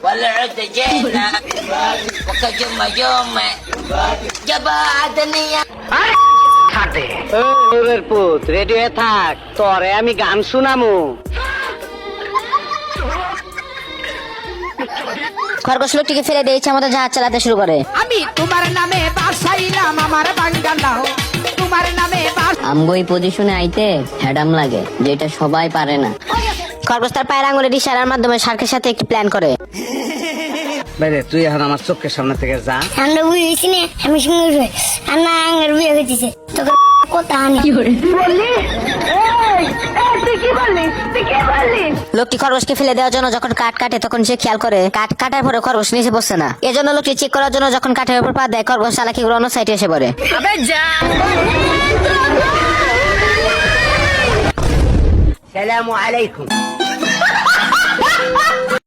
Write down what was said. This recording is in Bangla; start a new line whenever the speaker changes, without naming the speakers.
والعود جينا وكجم يوم جبعتني
ওরের পুত রেডি হয়ে থাক, তোরে আমি গান শুনামু।
খরগোশ লোকটিকে ফেলে দিয়ে ইচ্ছা মতো জাহাজ চালাতে শুরু করে।
আমি তোমার নামে বাসাইলাম আমার বাঙ্গালাও, তোমার নামে
আমগো এই পজিশনে আইতে হ্যাডাম লাগে, যেটা সবাই পারে না। খরগোশ তার পায়ের আঙুলের ইশারার মাধ্যমে শার্কের সাথে একটি প্ল্যান করে।
বাইরে তুই এখন আমার চোখের সামনে থেকে যা।
আমরা বুঝেছি না আমি সঙ্গে আন্না আঙ্গার বিয়ে হয়েছে তোকে কথা আনি
লোকটি খরগোশকে ফেলে দেওয়ার জন্য যখন কাঠ কাটে তখন সে খেয়াল করে কাঠ কাটার পরে খরগোশ নিচে বসছে না। এজন্য লোকটি চেক করার জন্য যখন কাঠের উপর পা দেয়, খরগোশ চালাকি করে অন্য সাইডে এসে পড়ে।
সালামু আলাইকুম।